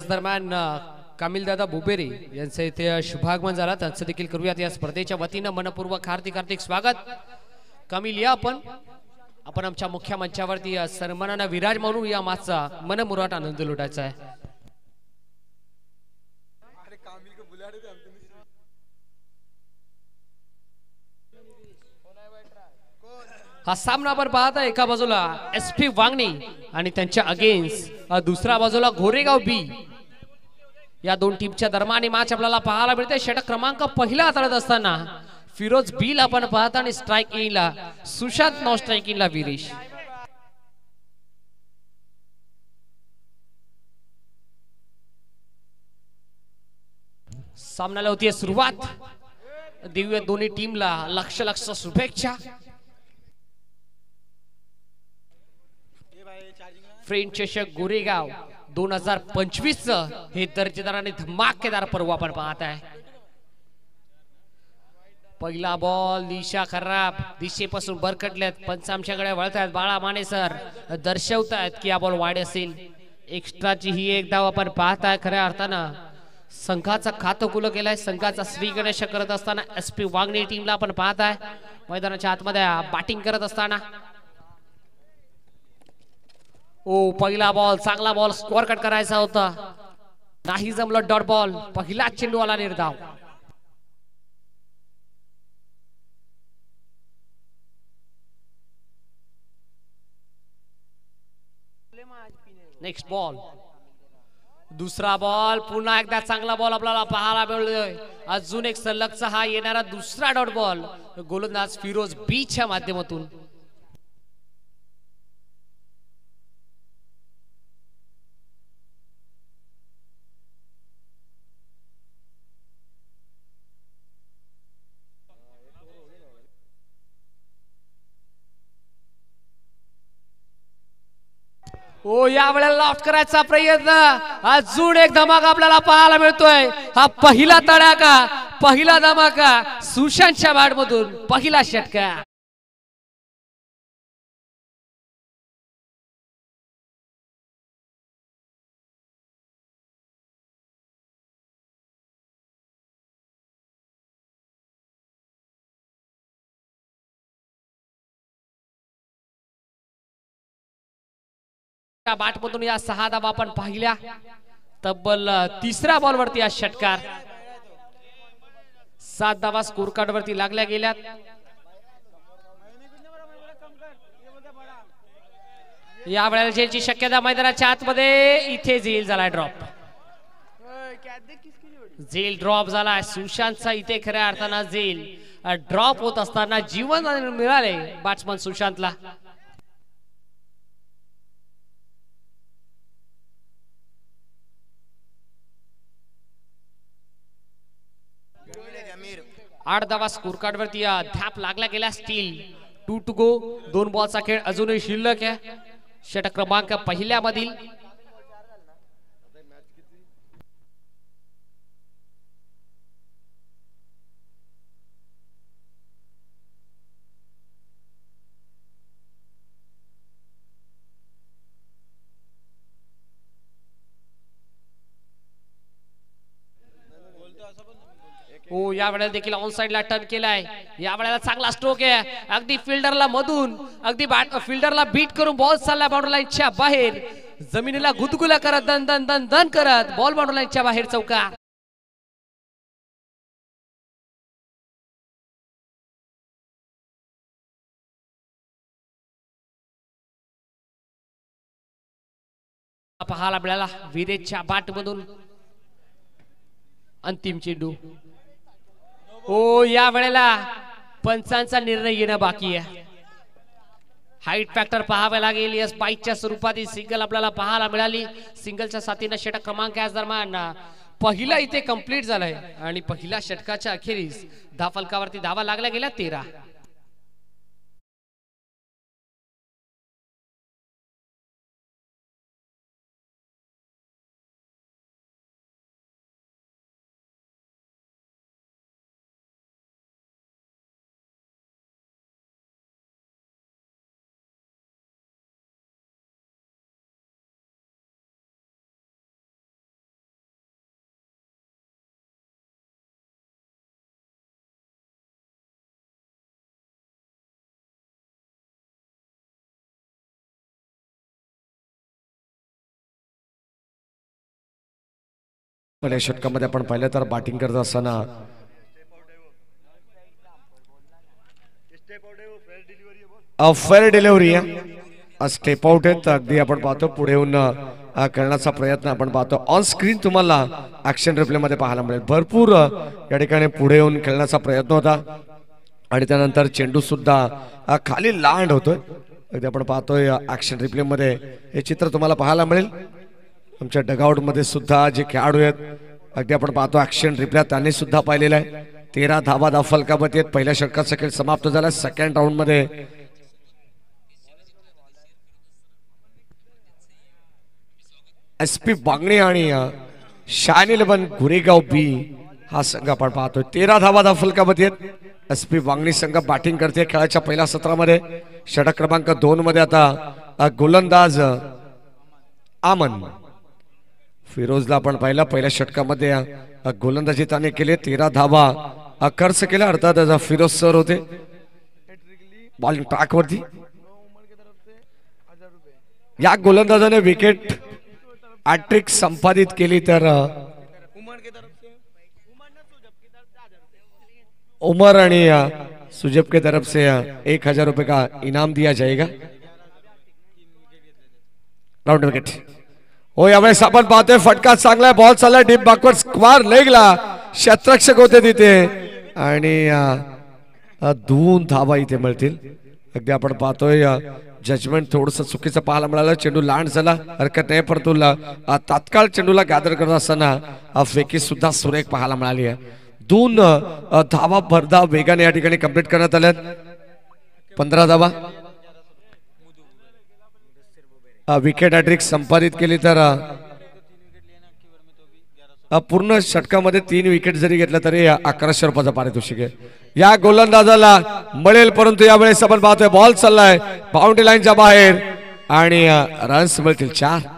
दरम्यान कामिलदादा बुबेरे यांचं इथे शुभागमन झाला, त्यांचं देखील करूयात या स्पर्धेच्या वतीनं मनपूर्वक हार्दिक स्वागत. कामिल या आपण आमच्या मुख्य मंचावरती सन्मानानं विराज म्हणून या माचा मनमुराद आनंद लुटायचा आहे. हा सामना आपण पाहता एका बाजूला SP वांगणी आणि त्यांच्या अगेन्स्ट दुसऱ्या बाजूला गोरेगाव बी. या दोन टीमच्या दरम्यान मॅच आपल्याला पाहायला मिळते. षटक क्रमांक पहिला हाताळत असताना फिरोज बील आपण पाहता आणि स्ट्राइक इनला सुशांत, नॉन स्ट्राइक इनला विरेश. सामन्याला होती सुरुवात. देऊया दोन्ही टीमला लक्ष शुभेच्छा. फ्रेंच चषक गोरेगाव 2025 हे दर्जेदार आणि धमाकेदार पर्व आपण पाहत आहे. पहिला बॉल दिशा खराब, दिशेपासून बरकटल्यात. पंच आमच्याकडे वळतायत. बाळा माने सर दर्शवतायत की हा बॉल वाईड असेल. एक्स्ट्राची ही एक धाव आपण पाहताय. खऱ्या अर्थानं संघाचा खातं खुलं केलंय. संघाचा श्री गणेश करत असताना SP वांगणी टीमला आपण पाहताय मैदानाच्या आतमध्ये बॅटिंग करत असताना. पहिला बॉल चांगला बॉल, स्कोअर कट करायचा होता, नाही जमलं. डॉट बॉल, पहिला चेंडू आला निर्धाव. नेक्स्ट बॉल, दुसरा बॉल, पुन्हा एकदा चांगला बॉल आपल्याला पाहायला मिळतोय. अजून एक सलगचा हा येणारा दुसरा डॉट बॉल गोलंदाज फिरोज बीच्या माध्यमातून. या वेळेला लॉफ्ट करायचा प्रयत्न. अजून एक धमाका आपल्याला पाहायला मिळतोय. हा पहिला तडाखा, पहिला धमाका सुशांतच्या बॅट मधून, पहिला षटका. बॅट मधून या 6 धावा आपण पाहिल्या. तब्बल तिसऱ्या बॉल वरती हा षटकार. 7 धावा स्कोर कार्ड वरती लागल्या गेल्यात. या वेळेला जेलची शक्यता मैदानाच्या आतमध्ये. इथे झेल झालाय ड्रॉप. झेल ड्रॉप झालाय सुशांतचा. इथे खऱ्या अर्थानं झेल ड्रॉप होत असताना जीवन मिळाले बॅट्समन सुशांतला. आठ धावा स्कोर कार्ड वरती धाप लागला गेला. Steel 2 to go. 2 बॉलचा खेळ अजूनही शिल्लक आहे. षटक क्रमांक पहिल्या मधील. या वेळेला देखील ऑन साइडला टर्न केलाय. या वेळेला चांगला स्ट्रोक आहे. अगदी फिल्डरला मधून, अगदी फिल्डरला बीट करून बॉल चालला बाउंड्री लाईनच्या बाहेर. जमिनीला गुदगुल्या करत दन दन दन दन करत बॉल बाउंड्री लाईनच्या बाहेर चौकार. पाहायला मिळाला विरेजच्या बॅट मधून अंतिम चेंडू. या वेळेला पंचांचा निर्णय येणं बाकी आहे. हाईट फॅक्टर पाहावे लागेल. यस बाईकच्या स्वरूपात सिंगल आपल्याला पाहायला मिळाली. सिंगलच्या साथीनं षटक क्रमांक या दरम्यान पहिला इथे कंप्लीट झालाय आणि पहिल्या षटकाच्या अखेरीस धावफलकावरती धावा लागल्या गेल्या 13. पहिल्या षटकामध्ये आपण पाहिलं तर बॅटिंग करत असताना फेअर डिलिव्हरी स्टेप आउट आहेत. अगदी आपण पाहतो पुढे येऊन करण्याचा प्रयत्न आपण पाहतो. ऑन स्क्रीन तुम्हाला ऍक्शन रिप्ले मध्ये पाहायला मिळेल. भरपूर या ठिकाणी पुढे येऊन खेळण्याचा प्रयत्न होता आणि त्यानंतर चेंडू सुद्धा खाली लँड होतोय. अगदी आपण पाहतोय ऍक्शन रिप्ले मध्ये हे चित्र तुम्हाला पाहायला मिळेल. आमच्या डगआउट मध्ये सुद्धा जे खेळाडू आहेत अगदी आपण पाहतो ऍक्शन रिप्ले त्यांनी सुद्धा पाहिलेला आहे. 13 धावा धाव फलकावरती आहेत. पहिल्या षटकाचा खेळ समाप्त झाला. सेकंड राऊंड मध्ये SP बांगणे आणि शाईन 11 गुरेगाव बी हा संघ आपण पाहतोय. 13 धावा धाव फलकावरती आहेत. SP बांगणी संघ बॅटिंग करते खेळाच्या पहिल्या सत्रामध्ये. षटक क्रमांक 2 मध्ये आता गोलंदाज आमन फिरोजला आपण पाहिलं. पहिल्या षटकामध्ये गोलंदाजी त्याने केले. 13 धावा खर्च केला. अर्थात फिरोज सर होते बॉलिंग ट्रॅक वरती. या गोलंदाजाने विकेट हॅट्रिक संपादित केली तर उमर आणि सुजब के तरफ से 1000 रुपए का इनाम दिया जाएगा. राउंड विकेट हो. यावेळेस आपण पाहतोय फटका चांगला बॉल चालला डीप बॅकवर्ड स्क्वार लेगला. क्षेत्ररक्षक होते तिथे आणि 2 धावा इथे मिळतील. अगदी आपण पाहतोय जजमेंट थोडस चुकीचं पाहायला मिळालं. चेंडू लँड झाला हरकत नाही परंतु तात्काळ चेंडूला गॅदर करत असताना फेकी सुद्धा सुरेख पाहायला मिळाली आहे. 2 धावा भरधाव वेगाने या ठिकाणी कंप्लीट करण्यात आल्यात. 15 धावा विकेट हॅट्रिक संपादित केली तर पूर्ण षटकामध्ये 3 विकेट जरी घेतल्या तरी 1100 रुपयाचा पारितोषिक आहे या गोलंदाजाला मिळेल. परंतु यावेळेस आपण पाहतोय बॉल चाललाय बाउंड्री लाईनच्या बाहेर आणि रन्स मिळतील 4.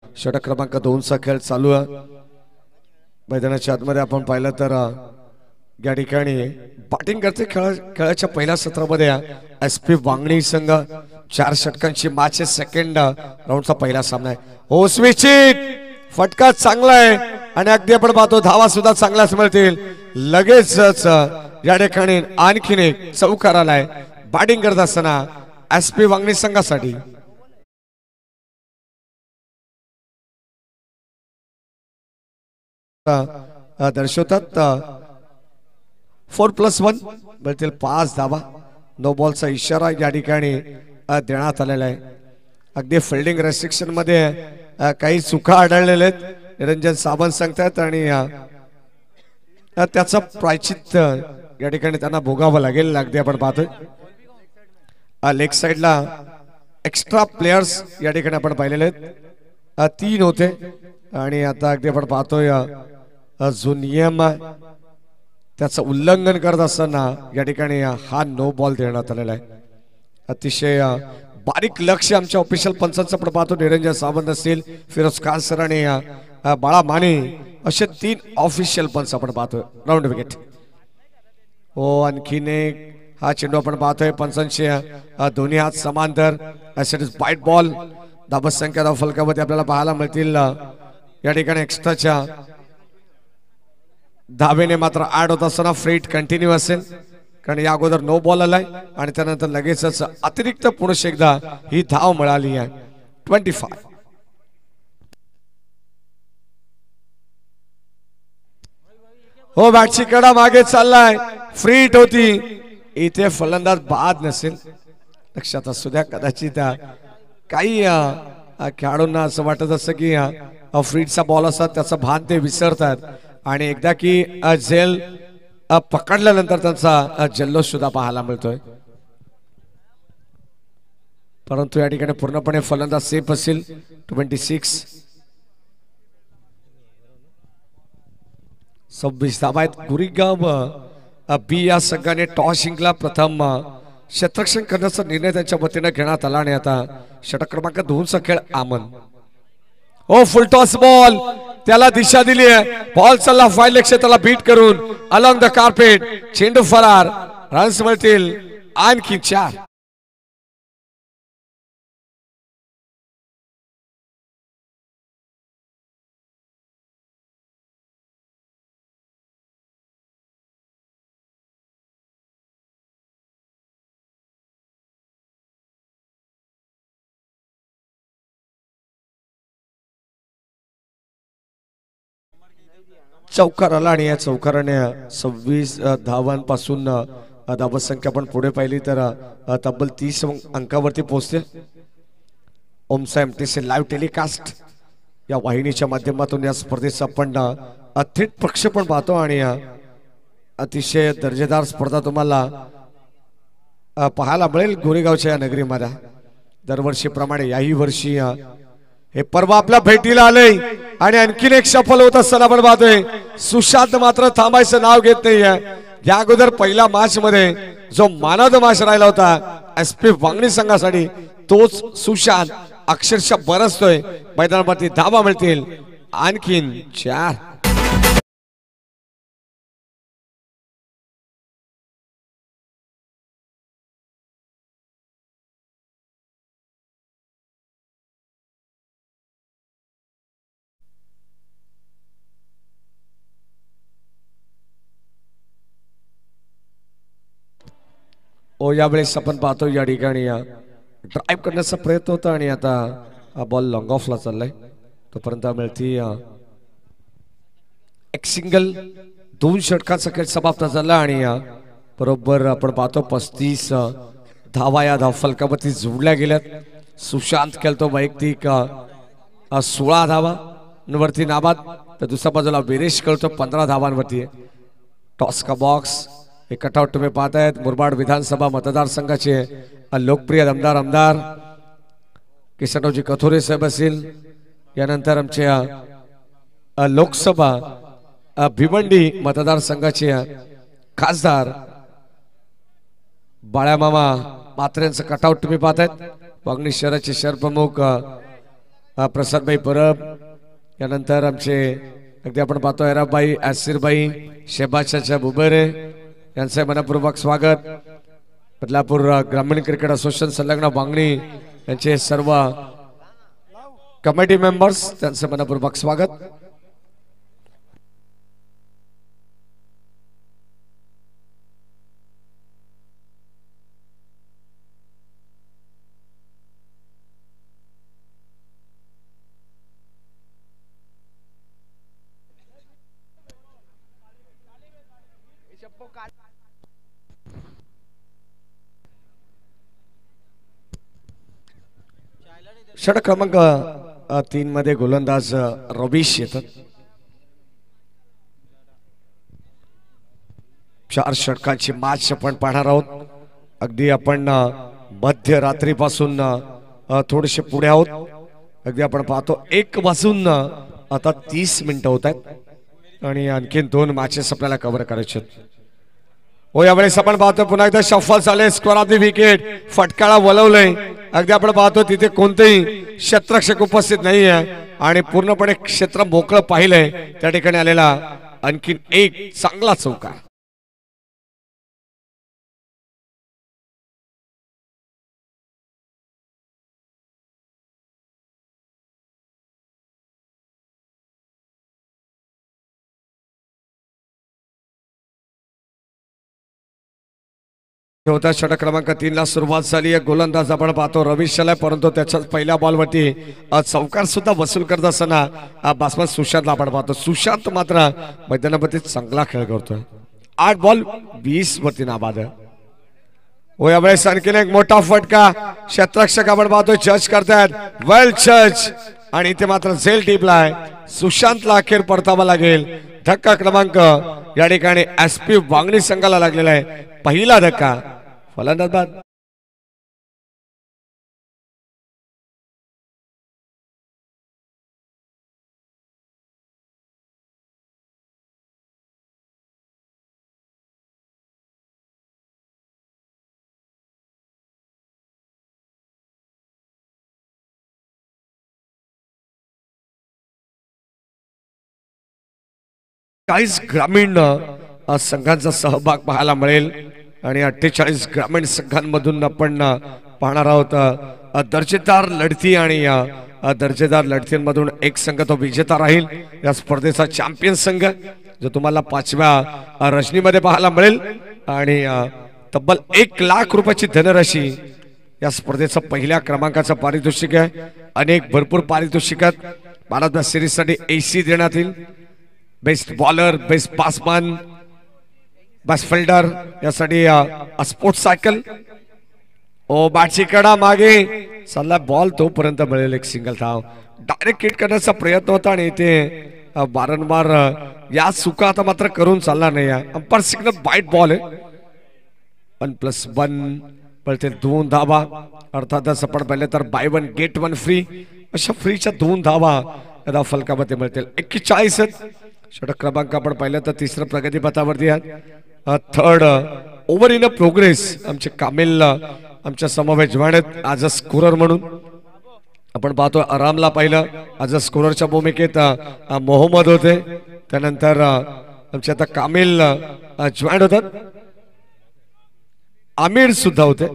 षटक क्रमांक 2 चा खेळ चालू आहे. मैदानाच्या आतमध्ये आपण पाहिलं तर या ठिकाणी बॅटिंग करते खेळाच्या पहिल्या सत्रामध्ये SP वांगणी संघ 4 षटकांची मॅच आहे. सेकंड राऊंडचा पहिला सामना आहे. हो स्विचित फटका चांगला आहे आणि अगदी आपण पाहतो धावा सुद्धा चांगल्याच मिळतील. लगेचच या ठिकाणी आणखीन एक चौकार आलाय बॅटिंग करत असताना SP वांगणी संघासाठी. दर्शवतात 4+1 मिळतील 5 धावा. नो बॉलचा इशारा या ठिकाणी देण्यात आलेला आहे. अगदी फिल्डिंग रेस्ट्रिक्शन मध्ये काही चुका आढळलेल्या आहेत निरंजन सावंत सांगतात आणि त्याचं प्रायचित्त या ठिकाणी त्यांना भोगावं लागेल. अगदी आपण पाहतोय लेग साइडला एक्स्ट्रा प्लेयर्स या ठिकाणी आपण पाहिलेले आहेत 3 होते आणि आता अगदी आपण पाहतोय जो नियम त्याचं उल्लंघन करत असताना या ठिकाणी हा नो बॉल देण्यात आलेला आहे. अतिशय बारीक लक्ष आमच्या ऑफिशियल पंचांचं आपण पाहतो. निरंजन सावंत असतील फिरोज खान सर आणि बाळा माने असे 3 ऑफिशियल पंच आपण पाहतोय. राऊंड विकेट हो. आणखीन एक हा चेंडू आपण पाहतोय पंचांचे दोन्ही हात समांतर बाईट बॉल. धाबत संख्या धाव फलकामध्ये आपल्याला पाहायला मिळतील. या ठिकाणी एक्स्ट्राच्या धावेने मात्र ऍड होत असताना फ्रीट कंटिन्यू असेल कारण या अगोदर नो बॉल आलाय आणि त्यानंतर लगेचच अतिरिक्त पुरुष एकदा ही धाव मिळाली आहे. 25 हो. बॅटची कडा मागे चाललाय फ्रीट होती इथे फलंदाज बाद नसेल लक्षात असू द्या. कदाचित काही खेळाडूंना असं वाटत असं की फ्रीटचा बॉल असतात त्याचं भान ते विसरतात आणि एकदा की झेल पकडल्यानंतर त्यांचा जल्लोष सुद्धा पाहायला मिळतोय. परंतु या ठिकाणी पूर्णपणे फलंदाज सेफ असेल. 26 26 धावा आहेत. गुरेगाव बी या संघाने टॉस जिंकला. प्रथम क्षेत्ररक्षण करण्याचा निर्णय त्यांच्या वतीने घेण्यात आला आणि आता षटक क्रमांक 2 चा खेळ आमन. ओ फुल टॉस बॉल, त्याला दिशा दिली आहे. बॉल चालला फाईल क्षेत्राला बीट करून अलॉंग द कार्पेट. चेंडू फरार. रन्स मिळतील आणखी 4. चौकार आला आणि या चौकाराने 26 धावांपासून धावसंख्या पण पुढे पाहिली तर तब्बल 30 अंकावरती पोहोचते. ओमसा एमटीसी लाईव्ह टेलिकास्ट या वाहिनीच्या माध्यमातून या स्पर्धेचा आपण थेट प्रक्षेपण पाहतो आणि अतिशय दर्जेदार स्पर्धा तुम्हाला पाहायला मिळेल गोरेगावच्या या नगरीमध्ये. दरवर्षीप्रमाणे याही वर्षी हे पर्व आपल्या भेटीला आलंय आणि आणखीन एक सफल होत असताना आपण पाहतोय. सुशांत मात्र थांबायचं नाव घेत नाहीये. या अगोदर पहिल्या मॅच मध्ये जो मान ऑफ द मॅच राहिला होता SP वांगणी संघासाठी, तोच सुशांत अक्षरशः बरसतोय. मैदानावरती धावा मिळतील आणखीन 4. यावेळेस आपण पाहतो या ठिकाणी ड्राईव्ह करण्याचा प्रयत्न होता आणि आता हा बॉल लॉंग ऑफला चाललाय. तोपर्यंत मिळती एक सिंगल. 2 षटकांचा खेळ समाप्त झाला आणि बरोबर आपण पाहतो 35 धावा या धावफलकावरती जोडल्या गेल्यात. सुशांत खेळतो वैयक्तिक 16 धावांवरती नाबाद, तर दुसऱ्या बाजूला वीरेश खेळतो 15 धावांवरती. टॉस का बॉक्स हे कटआउट तुम्ही पाहतायत. मुरबाड विधानसभा मतदारसंघाचे लोकप्रिय आमदार किशनरावजी कथोरे साहेब असतील. यानंतर आमच्या लोकसभा भिवंडी मतदारसंघाचे खासदार बाळामामा मात्रे यांचं कटआउट तुम्ही पाहतायत. वांगणी शहराचे शहर प्रमुख प्रसादभाई परब. यानंतर आमचे अगदी आपण पाहतो हैराबाई आसिरबाई शेबाच्या बुबेरे यांचे मनपूर्वक स्वागत. बदलापूर ग्रामीण क्रिकेट असोसिएशन संलग्न वांगणी यांचे सर्व कमिटी मेंबर्स त्यांचे मनपूर्वक स्वागत. षटक क्रमांक 3 मध्ये गोलंदाज रवीश येतात. 4 षटकांची मॅच आपण पाहणार आहोत. अगदी आपण मध्यरात्रीपासून थोडेसे पुढे आहोत. अगदी आपण पाहतो 1 वाजून आता 30 मिनिटं होत आहेत आणि आणखीन 2 मॅचेस आपल्याला कव्हर करायचे आहेत. यावेळेस आपण पाहतो पुन्हा एकदा शफल झाले. स्कोर ऑफ द विकेट फटकाळा वलवलंय. अगदी आपण पाहतो तिथे कोणतेही क्षेत्ररक्षक उपस्थित नाही आहे आणि पूर्णपणे क्षेत्र मोकळं पाहिलंय. त्या ठिकाणी आलेला आणखीन एक चांगला चौकार. होता षटक क्रमांक 3 ला सुरुवात झाली आहे. गोलंदाज आपण पाहतो रवीश शलाय, परंतु त्याच्याच पहिल्या बॉलवरती चौकार सुद्धा वसूल करत असताना बासमन सुशांतला आपण पाहतो. सुशांत मात्र मैदानावरती चांगला खेळ करतोय. 8 बॉल 20 वरती नाबाद. यावेळेस आणखीन एक मोठा फटका क्षेत्ररक्षक आपण पाहतो जज करतायत. वेल जज आणि इथे मात्र झेल टिपलाय. सुशांतला अखेर परतावा लागेल. धक्का क्रमांक या ठिकाणी SP वांगणी संघाला लागलेला आहे. पहिला धक्का फलंदाज बाद. 40 ग्रामीण संघांचा सहभाग पाहायला मिळेल आणि 48 ग्रामीण संघांमधून आपण पाहणार आहोत दर्जेदार लढती आणि दर्जेदार लढतींमधून एक संघ तो विजेता राहील या स्पर्धेचा चॅम्पियन संघ जो तुम्हाला 5व्या रजनीमध्ये पाहायला मिळेल आणि तब्बल 1 लाख रुपयाची धनराशी या स्पर्धेचं पहिल्या क्रमांकाचं पारितोषिक आहे। अनेक भरपूर पारितोषिकात भारत सिरीज साठी AC देण्यात येईल। Best bowler, best batsman, best fielder यासाठी स्पोर्ट्स सायकल। ओ बॅटची कडा मागे चालला बॉल तोपर्यंत मिळेल एक सिंगल धाव। डायरेक्ट हिट करण्याचा प्रयत्न होता आणि ते वारंवार या चुका आता मात्र करून चालला नाही। अंपायर सिग्नल बाईट बॉल आहे 1+1 पळते 2 धावा अर्थातच आपण पाहिले तर बाय 1 गेट 1 फ्री अशा फ्रीच्या 2 धावा या फलकामध्ये मिळतील। 41 षटक क्रमांक आपण पाहिलं तर तिसरं प्रगतीपथावरती आहे। Third over in a progress आमचे कामिल आमच्या समवेत आहेत आज स्कोरर म्हणून आपण पाहतो। आरामला पाहिलं आज स्कोररच्या भूमिकेत मोहम्मद होते, त्यानंतर आमचे आता कामिल जॉईन होतात, आमिर सुद्धा होते।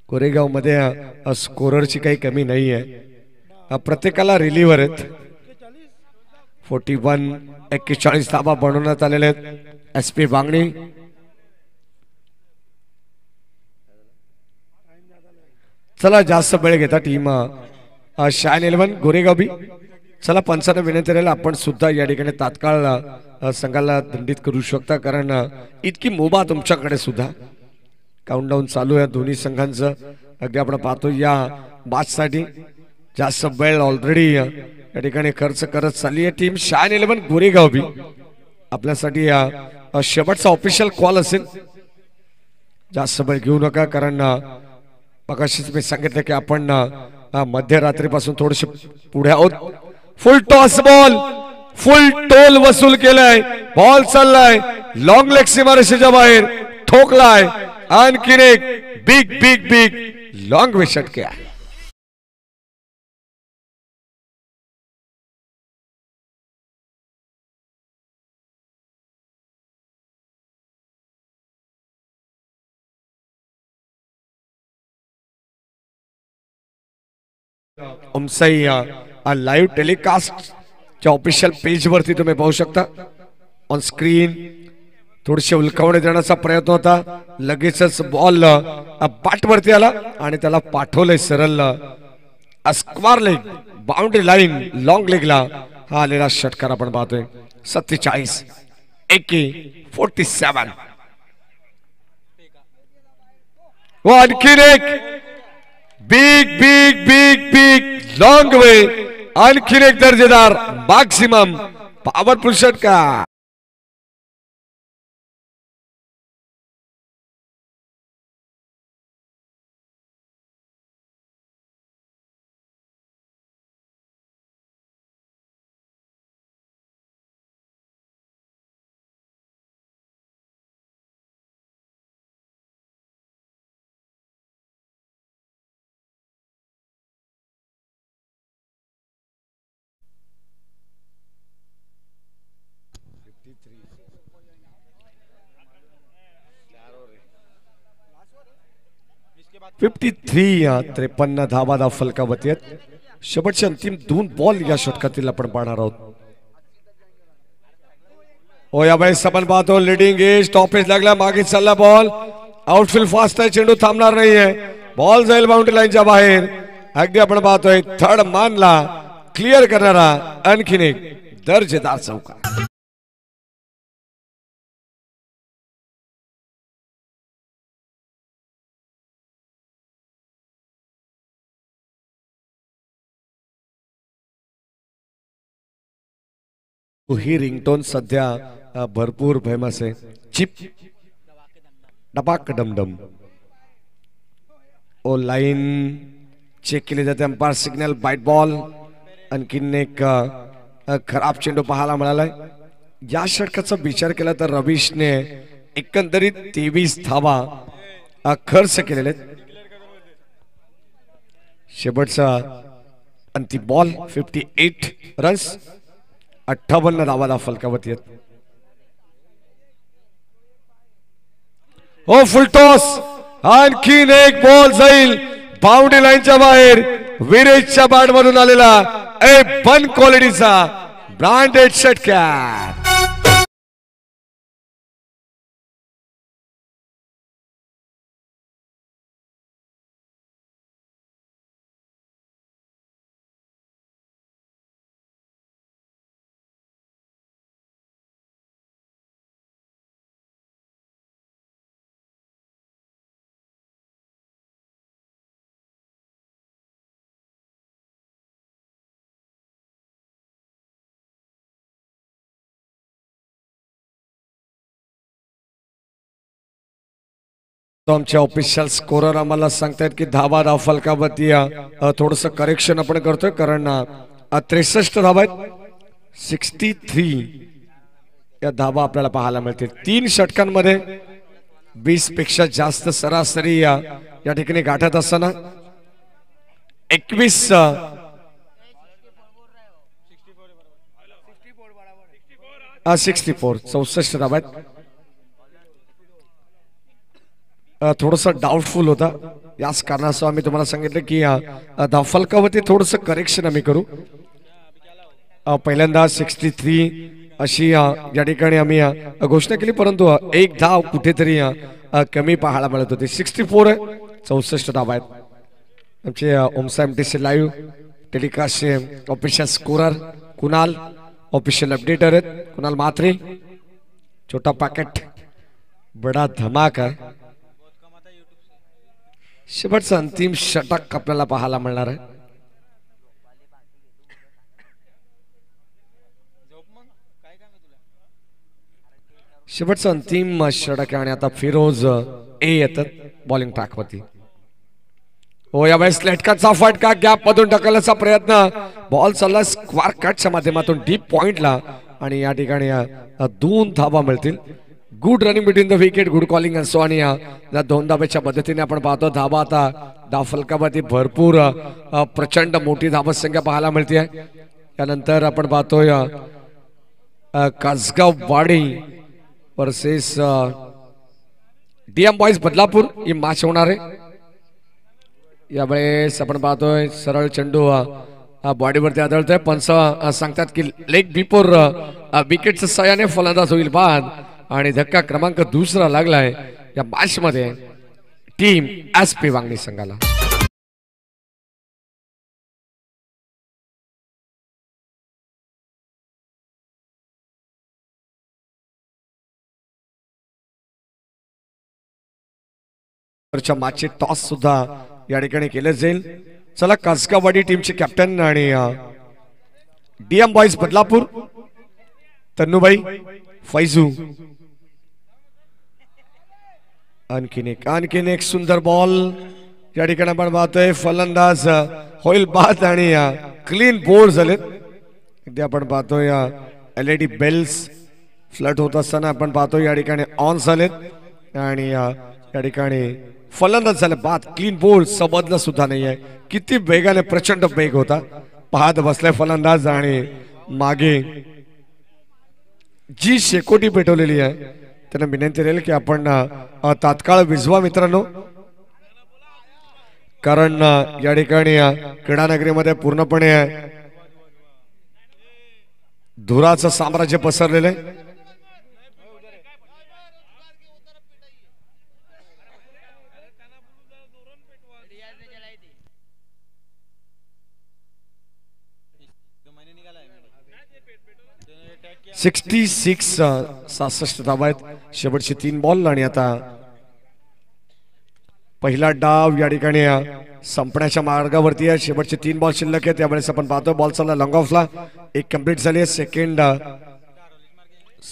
कोरेगाव मध्ये स्कोररची काही कमी नाही आहे, प्रत्येकाला रिलीव्हर आहेत। 41 धावा बनवण्यात आलेले आहेत। SP बांगणी चला जास्त वेळ घेता टीम शाईन 11 गोरेगाव बी। चला पंचांना विनंती राहील आपण सुद्धा या ठिकाणी तात्काळ संघाला दंडित करू शकता कारण इतकी मुभा तुमच्याकडे सुद्धा। काउंटडाऊन चालू आहे दोन्ही संघांचं। अगदी आपण पाहतो या मॅच साठी जास्त वेळ ऑलरेडी या ठिकाणी खर्च करत चालली आहे टीम शाईन 11 गोरेगाव बी। आपल्यासाठी शेवटचा ऑफिशियल कॉल असेल, जास्त वेळ घेऊ नका कारण मगाशीच मी सांगितलं की आपण मध्यरात्रीपासून थोडेसे पुढे आहोत। फुल टॉस बॉल, फुल टोल वसूल केलाय, बॉल चाललाय लॉंग लेग सीमारेषेच्या बाहेर, ठोकलाय आणखीन एक big big big long way षटके आहे। उमसाई लाईव्ह टेलिकास्ट ऑफिशियल पेज वरती तुम्ही पाहू शकता। ऑन स्क्रीन थोडेसे उलकावणे देण्याचा प्रयत्न होता, लगेचच बॉल बॅट वरती आला आणि त्याला पाठवलंय सरळ square leg boundary line long लेगला हा आलेला षटकार आपण पाहतोय। 47 AK-47 व आणखीन एक big big big big long वे, आणखीन एक दर्जेदार मॅक्सिमम पॉवरफुल षटकार। फिफ्टी 53 धावा फलकावरती आहेत। शेवटचे अंतिम 2 बॉल या षटकातील आपण पाहणार आहोत। ओ या वेळेस आपण पाहतो लीडिंग एज टॉपेज लागला, मागे चालला बॉल, आउटफील्ड फास्ट आहे, चेंडू थांबणार नाहीये, बॉल जाईल बाउंड्री लाईनच्या बाहेर। अगदी आपण पाहतोय थर्ड मानला क्लिअर करणारा आणखीन एक दर्जेदार चौकार। ही रिंगटोन सध्या भरपूर फेमस आहे, चिप डबाक डमडम। ओ लाईन चेक केली जाते, अंपायर सिग्नल बाईट बॉल। आणखीन एक खराब चेंडू पाहायला मिळालाय। या षटकाचा विचार केला तर रवीशने एकंदरीत 23 धावा खर्च केलेले आहेत। शेवटचा अंतिम बॉल 58 रन्स 58 धावा फलकावरती आहेत। हो फुल टॉस, आणखीन एक बॉल जाईल बाउंड्री लाईनच्या बाहेर. विरेशच्या बॅट मधून आलेला ए वन क्वालिटीचा ब्रँडेड षटकार. आमच्या ऑफिशियल स्कोरर आम्हाला सांगतायत की धावा धाव फलकावरती थोडस करेक्शन आपण करतोय, कारण 63 धावा आहेत. 63 या धावा आपल्याला पाहायला मिळतील 3 षटकांमध्ये. 20 पेक्षा जास्त सरासरी या ठिकाणी गाठत असताना 21 64 64 धावा आहेत. थोडस डाऊटफुल होता, याच कारणास्तव आम्ही तुम्हाला सांगितलं की धावफलकावरती थोडस करेक्शन आम्ही करू. पहिल्यांदा 63 अशी या ठिकाणी आम्ही घोषणा केली, परंतु एक धाव कुठेतरी कमी पाहायला मिळत होती. 64 आहे, 64 धावा आहेत. आमचे ओमसा MTC लाईव्ह टेलिकास्टचे official scorer Kunal, official updater आहेत कुणाल म्हात्रे. छोटा पॅकेट बडा धमाका आहे. शेवटचा अंतिम षटक आपल्याला पाहायला मिळणार आहे. शेवटचा अंतिम षटक आहे आणि आता फिरोज ए येतात बॉलिंग ट्रॅक वरती. हो यावेळेस लेटकाचा फटका गॅप मधून ढकलण्याचा प्रयत्न. बॉल चालला स्क्वार कटच्या माध्यमातून डीप पॉइंटला आणि या ठिकाणी 2 धावा मिळतील. Good running between the wicket, good calling असो. आणि या 2 धाब्याच्या पद्धतीने आपण पाहतो धावा आता धावफलकावरती भरपूर प्रचंड मोठी धावसंख्या पाहायला मिळते. त्यानंतर आपण पाहतोय कासगाव वाडी वर्सेस DM बॉयज बदलापूर ही मॅच होणार आहे. यावेळेस आपण पाहतोय सरळ चेंडू बॉडीवरती आदळतोय. पंच सांगतात की लेग बिफोर विकेटच्या सहाय्याने फलंदाज होईल बाद. आणि धक्का क्रमांक 2 लागलाय या मॅच मध्ये टीम SP वांगणी संघाला. मॅचचे टॉस सुद्धा या ठिकाणी केले जाईल. चला कासगावाडी टीमचे कॅप्टन आणि DM बॉयज बदलापूर तन्नूबाई फैजू. आणखीन एक सुंदर बॉल या ठिकाणी आपण पाहतोय. फलंदाज होईल बाद आणि क्लीन बोल्ड झालेत. इथे आपण पाहतोय LED बेल्स फ्लट होत असताना आपण पाहतोय या ठिकाणी ऑन झालेत आणि या ठिकाणी फलंदाज झाले बाद. क्लीन बोल्ड समजलं सुद्धा नाहीये किती वेगाने, प्रचंड वेग होता. पाहत बसलाय फलंदाज आणि मागे जी शेकोटी पेटवलेली आहे त्यांना विनंती राहील की आपण तात्काळ विझवा मित्रांनो, कारण या ठिकाणी क्रीडानगरीमध्ये पूर्णपणे धुराचं साम्राज्य पसरलेलं आहे. « 66 धावा आहेत. शेवटचे 3 बॉल आणि आता पहिला डाव या ठिकाणी संपण्याच्या मार्गावरती आहे. शेवटचे 3 बॉल शिल्लक आहेत. त्यावेळेस आपण पाहतो बॉल चालला लॉंग ऑफला. एक कंप्लीट झाली आहे. सेकंड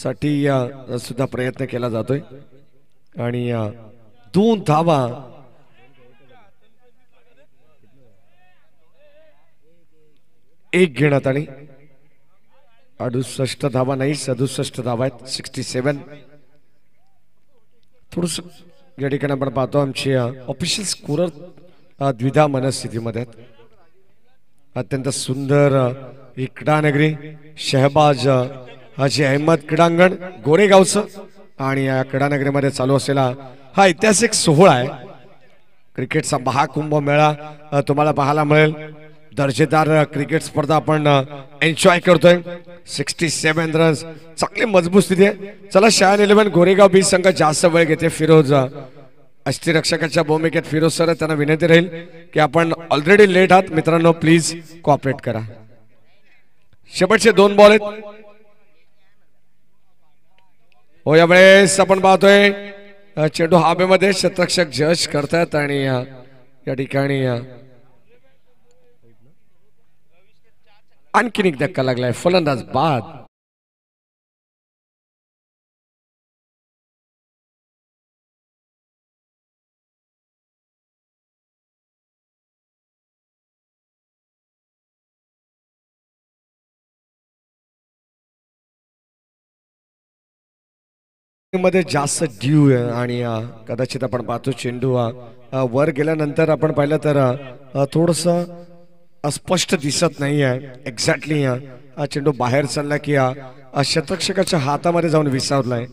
साठी सुद्धा प्रयत्न केला जातोय आणि 2 धावा एक घेण्यात आली. 68 धावा नाही, 67 धावा आहेत. 67. थोडस या ठिकाणी आपण पाहतो आमचे ऑफिशियल स्कोरर द्विधा मनस्थितीमध्ये आहेत. अत्यंत सुंदर ही क्रीडानगरी शहबाज हाजी अहमद क्रीडांगण गोरेगावचं आणि या क्रीडानगरीमध्ये चालू असलेला हा ऐतिहासिक सोहळा आहे. क्रिकेटचा महाकुंभ मेळा तुम्हाला पाहायला मिळेल. दर्जेदार क्रिकेट स्पर्धा आपण एन्जॉय करतोय. 67 रन्स, चांगली मजबूत स्थिती आहे. चला शायन 11 गोरेगाव बी संघ जास्त वेळ घेते. फिरोज अष्टरक्षकाच्या भूमिकेत फिरोज सर, त्यांना विनंती राहील की आपण ऑलरेडी लेट आहात मित्रांनो, प्लीज कोऑपरेट करा. शेवटचे 2 बॉल आहेत. हो, यावेळेस आपण पाहतोय चेंडू हवेमध्ये क्षेत्ररक्षक जज करतात आणि या ठिकाणी आणखीन एक धक्का लागलाय. फलंदाज बाद. मध्ये जास्त ड्यू आहे आणि कदाचित आपण पाहतो चेंडू वर गेल्यानंतर आपण पाहिलं तर थोडस अस्पष्ट दिसत नाही आहे. एक्झॅक्टली चेंडू बाहेर चालला की क्षेत्ररक्षकाच्या हातामध्ये जाऊन विसावलाय.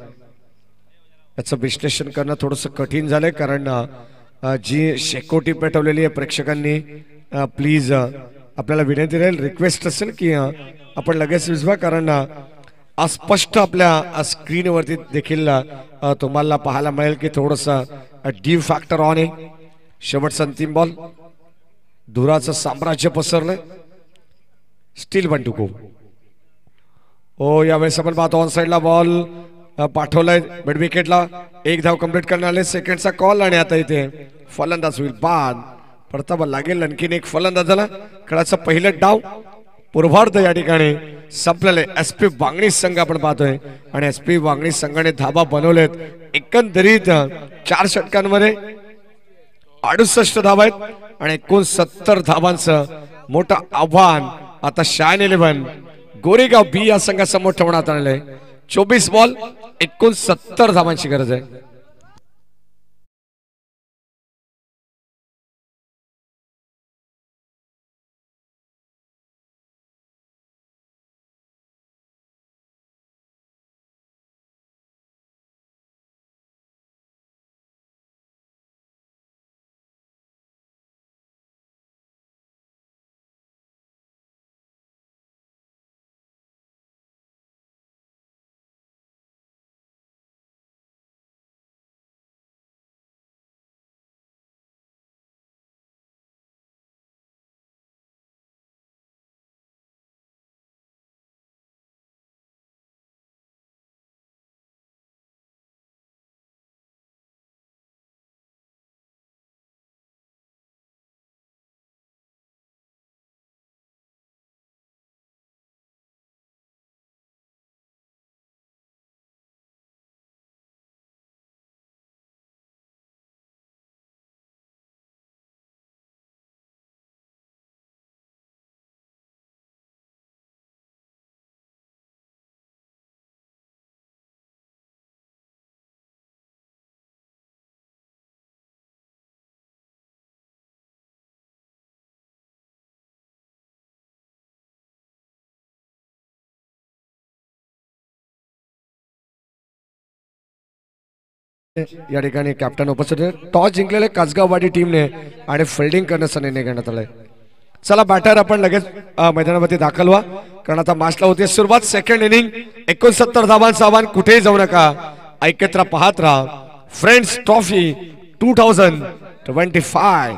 याचं विश्लेषण करणं थोडंसं कठीण झालंय, कारण जी शेकोटी पेटवलेली आहे प्रेक्षकांनी, प्लीज आपल्याला विनंती राहील, रिक्वेस्ट असेल की आपण लगेच विजवा, कारण अस्पष्ट आपल्या स्क्रीनवरती देखील तुम्हाला पाहायला मिळेल की थोडंसं डी फॅक्टर ऑन आहे. शेवटचा अंतिम बॉल. धुराचं साम्राज्य पसरलंय. Steel 1 to go. हो, यावेळेस आपण पाहतो ऑन साइडला बॉल पाठवलाय मिड विकेटला. 1 धाव कंप्लीट करण्यात आले. सेकंडचा कॉल आणि आता इथे फलंदाज होईल बाद. परतावा लागेल. आणखीन एक फलंदाज झाला. खेळाचं पहिलं डाव पूर्वार्ध या ठिकाणी संपलेले. SP वांगणी संघ आपण पाहतोय आणि SP वांगणी संघाने धाबा बनवलेत. एकंदरीत 4 षटकांमध्ये 68 धावा आहेत आणि 69 धावांचं मोठं आव्हान आता शायन 11 गोरेगाव बी या संघासमोर ठेवण्यात आलेलं आहे. 24 बॉल 69 धावांची गरज आहे. या ठिकाणी कॅप्टन उपस्थित. टॉस जिंकलेले कासगाववाडी टीमने आणि फिल्डिंग करण्याचा निर्णय घेण्यात आलाय. चला बॅटर आपण लगेच मैदानामध्ये दाखल व्हा, कारण आता मॅचला होते सुरुवात. Second inning. 69 धावांचं आव्हान. कुठेही जाऊ नका, ऐकत राहा, पाहत राहा. Friends trophy 2025.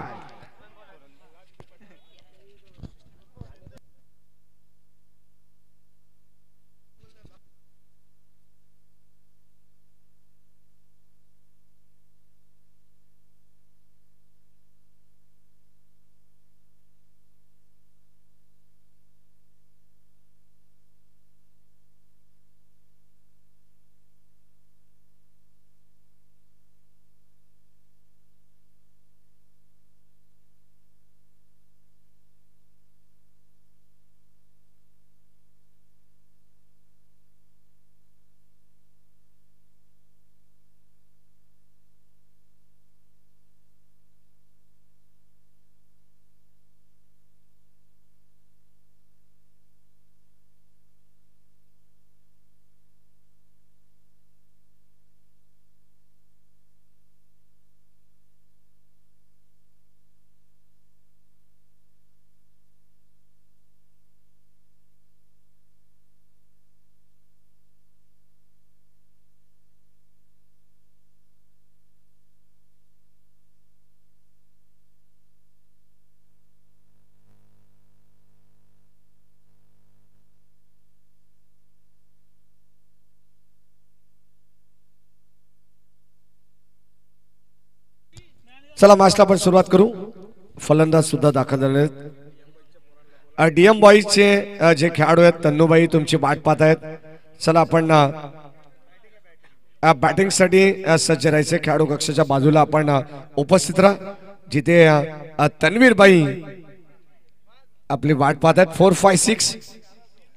चला मॅचला आपण सुरुवात करू. फलंदाज सुद्धा दाखल झाले आहेत. डीएम बॉईजचे जे खेळाडू आहेत तन्नूबाई तुमची वाट पाहत आहेत. चला आपण बॅटिंग साठी सज्ज राहायचे. खेळाडू कक्षाच्या बाजूला आपण उपस्थित राहा जिथे तन्वीरबाई आपली वाट पाहत आहेत. 456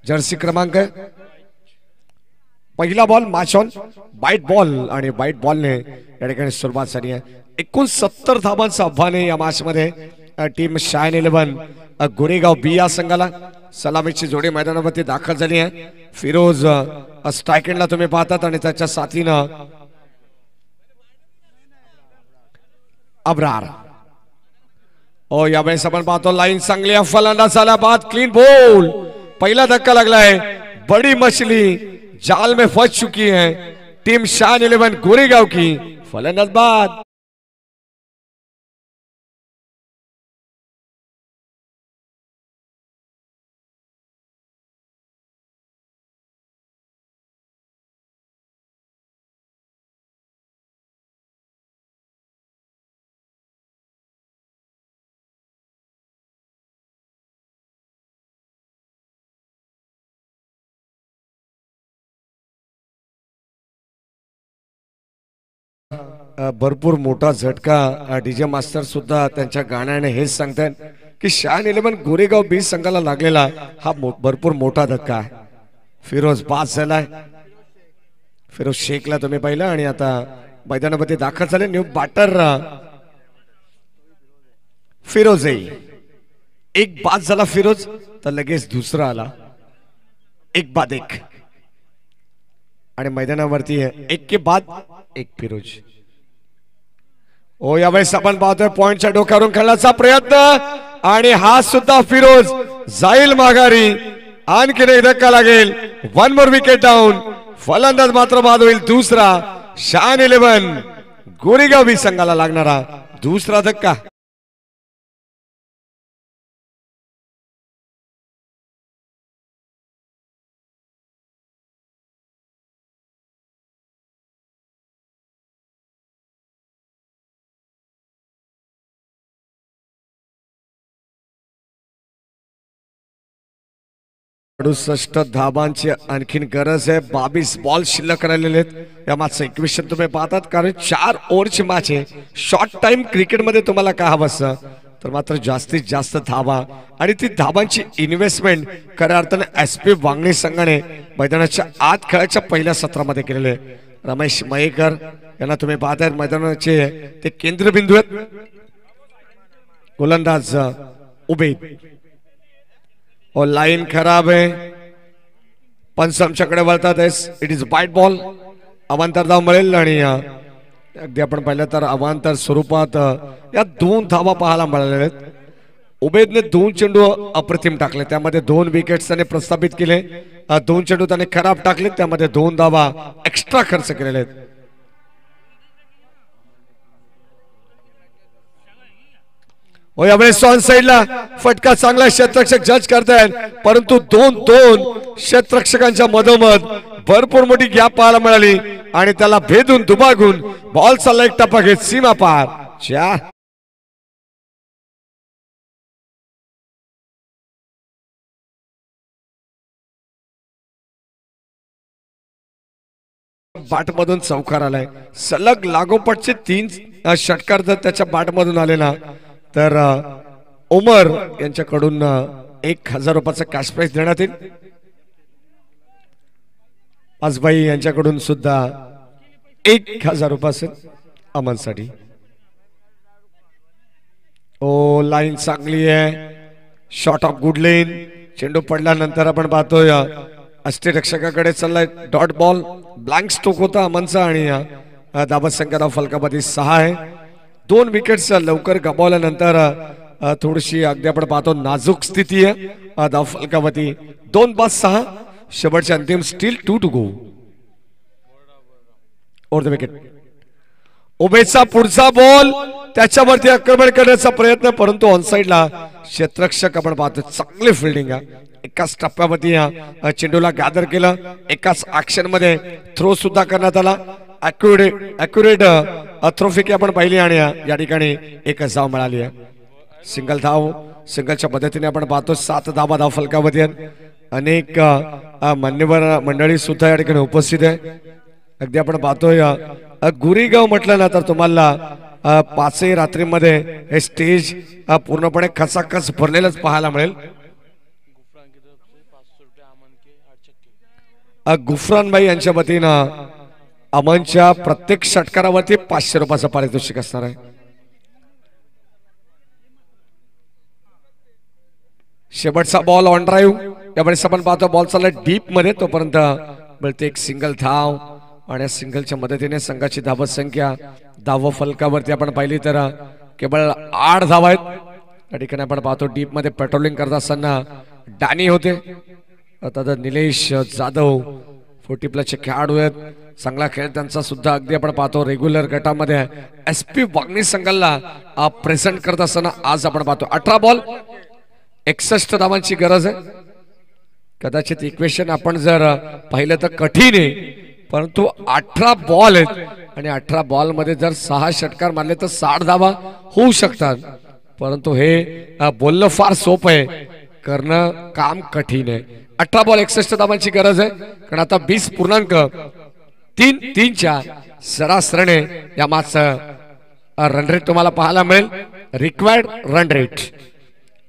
जर्सी क्रमांक आहे. पहिला ball match on bite ball आणि बाईट बॉलने या ठिकाणी सुरुवात झाली आहे. 69 धावांचं आव्हान आहे या मॅच मध्ये टीम शाईन 11 गोरेगाव बी या संघाला. सलामीची जोडी मैदानावरती दाखल झाली आहे. फिरोज स्ट्राईक एंडला तुम्ही पाहतात आणि त्याच्या साथीनं अब्रार. ओ यावेळेस आपण पाहतो लाईन चांगली आहे. फलंदाज आला बाद क्लीन बोल. पहिला धक्का लागला है. बड़ी मछली जाल में फंस चुकी है टीम शान 11 गोरेगांव की. फलंदाज बाद. भरपूर मोठा झटका डीजे मास्टर सुद्धा त्यांच्या गाण्याने हेच सांगतात की शान 11 गोरेगाव बी संघाला लागलेला हा भरपूर मोठा धक्का आहे. फिरोज पास झालाय. फिरोज शेखला तुम्ही पाहिलं आणि आता मैदानामध्ये दाखल झाले. न्यू बॅटर फिरोज एक बाद झाला फिरोज तर लगेच दुसरा आला. एक बाद एक आणि मैदानावरती एक के बाद एक फिरोज. ओ यावेळेस आपण पाहतोय पॉइंटच्या डोक्यावरून खेळण्याचा प्रयत्न आणि हा सुद्धा फिरोज जाईल माघारी. आणखीन एक धक्का लागेल. 1 मोर विकेट डाऊन. फलंदाज मात्र बाद होईल दुसरा. शान 11 गोरेगाव बी संघाला लागणारा दुसरा धक्का. धाबांची आणखीन गरज आहे. 22 बॉल शिल्लक राहिलेले आहेत या मॅचचं इक्वेशन तुम्ही पाहतात कारण 4 ओव्हरची मॅच आहे. शॉर्ट टाइम क्रिकेटमध्ये तुम्हाला काय हवं असतं तर मात्र जास्तीत जास्त धावा आणि ती धाबांची इन्व्हेस्टमेंट खऱ्या अर्थाने SP वांगणी संघाने मैदानाच्या आत खेळाच्या पहिल्या सत्रामध्ये केलेले. रमेश मयेकर यांना तुम्ही पाहताय मैदानाचे ते केंद्रबिंदू आहेत. गोलंदाज उबेद. और लाइन खराब है. पंच आमच्याकडे वळतात. It is wide ball. अवांतर धाव मिळेल आणि अगदी आपण पाहिलं तर अवांतर स्वरूपात या 2 धावा पाहायला मिळालेल्या आहेत. उबेदने 2 चेंडू अप्रतिम टाकले त्यामध्ये 2 विकेट्स त्याने प्रस्थापित केले. 2 चेंडू त्याने खराब टाकले त्यामध्ये 2 धावा एक्स्ट्रा खर्च केलेले आहेत. यावेळेस ऑन साइडला फटका चांगला क्षेत्ररक्षक जज करतायत परंतु 2-2 क्षेत्ररक्षकांच्या मधोमध भरपूर मोठी गॅप पाहायला मिळाली आणि त्याला भेदून दुभागून बॉल चालला एक टप्पा घेत सीमा पार. 4 बाट मधून चौकार आलाय. सलग लागोपाठचे 3 षटकार जर त्याच्या बाट मधून आले ना तर उमर यांच्याकडून 1000 रुपयाचा कॅश प्राइज देण्यात येईल. आजबाई यांच्याकडून सुद्धा 1000 रुपये असेल अमनसाठी. ओ लाईन चांगली आहे. शॉट ऑफ गुड लेन. चेंडू पडल्यानंतर आपण पाहतोय अष्टरक्षकाकडे चाललाय डॉट बॉल. ब्लँक स्ट्रोक होता अमनचा आणि दाबत संख्या फलकामध्ये 6 आहे. 2 विकेट्स लवकर गमावल्यानंतर थोडीशी अगदी आपण पाहतो नाजूक स्थिती आहे धाव फलकावरती. 2 बाद 6 शेवटचे अंतिम स्टील 2 to go. Over the wicket. उबेदचा पुढचा बॉल त्याच्यावरती आक्रमण करण्याचा प्रयत्न परंतु ऑनसाइडला क्षेत्ररक्षक आपण पाहतो चांगली फिल्डिंग आहे. एकाच टप्प्यावरती चेंडूला गॅदर केलं. एकाच ऍक्शन मध्ये थ्रो सुद्धा करण्यात आला. ॲक्युरेट अथ्रोफिकी आपण पाहिली आणि या ठिकाणी एकच धाव मिळाली आहे. सिंगल धाव सिंगलच्या पद्धतीने आपण पाहतो 7 धावा धाव फलकावरती आहेत. अनेक मान्यवर मंडळी सुद्धा या ठिकाणी उपस्थित आहे. अगदी आपण पाहतोय गुरीगाव म्हटलं ना तर तुम्हाला 5 रात्रीमध्ये हे स्टेज पूर्णपणे खचाखच भरलेलंच पाहायला मिळेल. गुफरानबाई यांच्या वतीनं अमनच्या प्रत्येक षटकारावरती 500 रुपयाचं पारितोषिक असणार आहे. शेवटचा बॉल ऑन ड्राईव्ह. यावेळेस आपण पाहतो बॉल चालला डीप मध्ये, तोपर्यंत मिळते एक सिंगल धाव आणि सिंगलच्या मदतीने संघाची धावत संख्या धाव फलकावरती आपण पाहिली तर केवळ 8 धावा आहेत. या ठिकाणी आपण पाहतो डीप मध्ये पेट्रोलिंग करत असताना डानी होते. आता निलेश जाधव 40+ चे खेळाडू आहेत. चांगला खेळ त्यांचा सुद्धा अगदी आपण पाहतो रेग्युलर गटामध्ये SP वागणी संघाला प्रेझेंट करत असताना आज आपण पाहतो 18 बॉल 61 धावांची गरज आहे. कदाचित इक्वेशन आपण जर पाहिलं तर कठीण आहे, परंतु 18 बॉल आहेत आणि 18 बॉल मध्ये जर 6 षटकार मारले तर 60 धावा होऊ शकतात. परंतु हे बोलणं फार सोपं आहे, करणं काम कठीण आहे. 18 बॉल 61 धावांची गरज आहे, कारण आता 20.33च्या सरासरीने या मॅचचं रन रेट तुम्हाला पाहायला मिळेल. रिक्वायर्ड रन रेट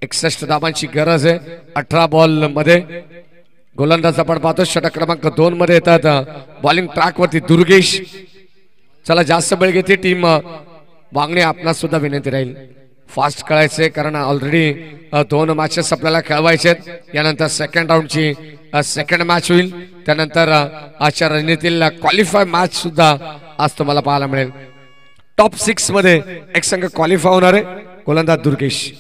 61 धावांची गरज आहे 18 बॉल मध्ये. गोलंदाज आपण पाहतो षटक क्रमांक 2 मध्ये येतात. बॉलिंग ट्रॅक वरती दुर्गेश. चला जास्त वेळ घेते टीम वागणे. आपणास सुद्धा विनंती राहील फास्ट खेळायचे, कारण ऑलरेडी 2 मॅचेस आपल्याला खेळवायचे आहेत. यानंतर सेकंड राऊंडची सेकंड मॅच होईल. त्यानंतर आजच्या रणनीतील क्वालिफाय मॅच सुद्धा आज तुम्हाला पाहायला मिळेल. टॉप 6 मध्ये एक संघ क्वालिफाय होणार आहे. गोलंदाज Durgesh.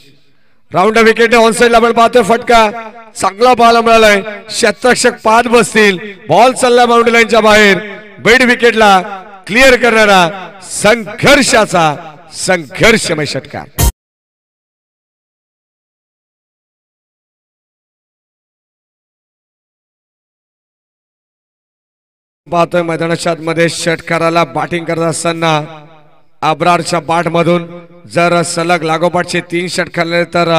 Round wicket on side ला आपण पाहतोय फटका चांगला पाहायला मिळालाय. क्षेत्ररक्षक पाहत बसतील. बॉल चालला बाउंड्री लाईनच्या बाहेर. बेड विकेटला क्लिअर करणारा संघर्षमय षटकार. पाहतोय मैदानाच्या आतमध्ये षटकाराला बॅटिंग करत असताना अब्रारच्या बाट मधून जर सलग लागोपाठचे 3 षटकार तर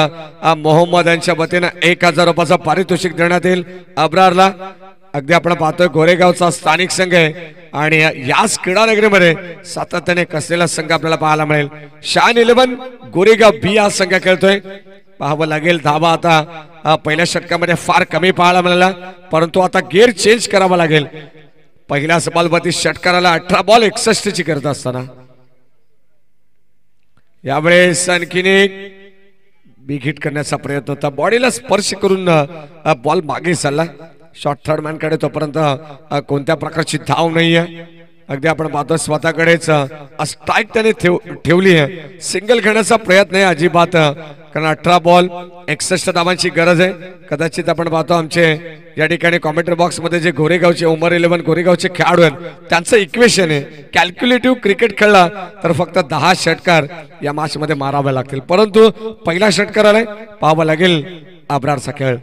मोहम्मद यांच्या वतीनं 1000 रुपयाचं पारितोषिक देण्यात येईल अब्रारला. अगदी आपण पाहतोय गोरेगावचा स्थानिक संघ आहे आणि याच क्रीडा नगरीमध्ये सातत्याने कसलेला संघ आपल्याला पाहायला मिळेल. शान 11 गोरेगाव बी हा संघ खेळतोय. पाहावं लागेल धावा आता पहिल्या षटकामध्ये फार कमी पाहायला मिळाला, परंतु आता गिअर चेंज करावा लागेल. पहिल्या बॉलवरती षटकाराला 18 बॉल 61 ची करत असताना यावेळेस आणखीन एक बिग हिट करण्याचा प्रयत्न होता. बॉडीला स्पर्श करून बॉल मागे चालला. शॉर्ट थर्ड मॅन कडे तोपर्यंत कोणत्या प्रकारची धाव नाहीये. अगदी आपण पाहतो स्वतःकडेच स्ट्राईक त्याने ठेवली आहे. सिंगल खेळण्याचा प्रयत्न आहे अजिबात, कारण 18 बॉल 61 धावांची गरज आहे. कदाचित आपण पाहतो आमचे या ठिकाणी कॉमेंट्री बॉक्स मध्ये जे गोरेगावचे उमर 11 गोरेगावचे खेळाडू आहेत त्यांचं इक्वेशन आहे कॅल्क्युलेटिव्ह क्रिकेट खेळला तर फक्त 10 षटकार या मॅच मध्ये मारावे लागतील, परंतु पहिला षटकार आलाय. पाहावं लागेल अब्रारचा खेळ.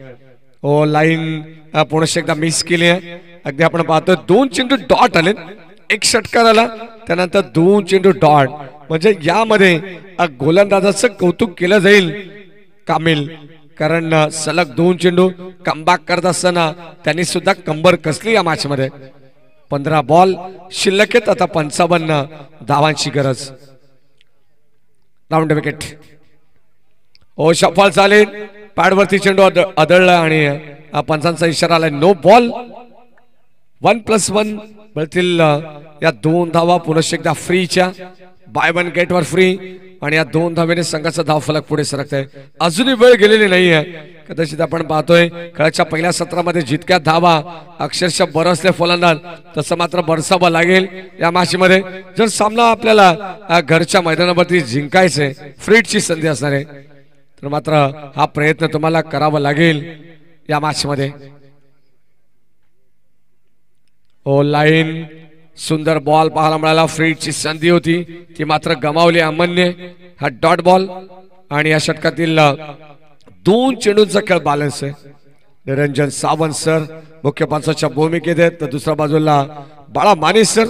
ओ लाईन पुन्हा एकदा मिस केली आहे. अगदी आपण पाहतो 2 चेंडू डॉट आले. 1 षटकार आला त्यानंतर 2 चेंडू डॉट, म्हणजे यामध्ये गोलंदाजाचं कौतुक केलं जाईल कामिल, कारण सलग 2 चेंडू कमबॅक करत असताना त्यांनी सुद्धा कंबर कसली या मॅच मध्ये. 15 बॉल शिल्लक आहेत आता 55 धावांची गरज. Round wicket. ओ शफल झाले. पॅडवरती चेंडू आदळला आणि पंचांचा इशारा आलाय नो बॉल. 1+1 मिळतील या 2 धावा पुन्हा एकदा फ्रीच्या. बाय 1 गेट वर फ्री आणि या 2 धावेने संघाचा धाव फलक पुढे सरकत आहे. अजूनही वेळ गेलेली नाहीये. कदाचित आपण पाहतोय खेळाच्या पहिल्या सत्रामध्ये जितक्या धावा अक्षरशः बरसले फलंदाज तसं मात्र बरसावं लागेल या मॅच मध्ये. जर सामना आपल्याला घरच्या मैदानावरती जिंकायचे फ्रीडची संधी असणार आहे तर मात्र हा प्रयत्न तुम्हाला करावा लागेल या मॅच मध्ये. ओ लाईन सुंदर बॉल पाहायला मिळाला. फ्रीडची संधी होती ती मात्र गमावली अमनने. हा डॉट बॉल आणि या षटकातील 2 चेंडूंचा खेळ बॅलन्स आहे. निरंजन सावंत सर मुख्य पंचाच्या भूमिकेत आहेत तर दुसऱ्या बाजूला बाळा माने सर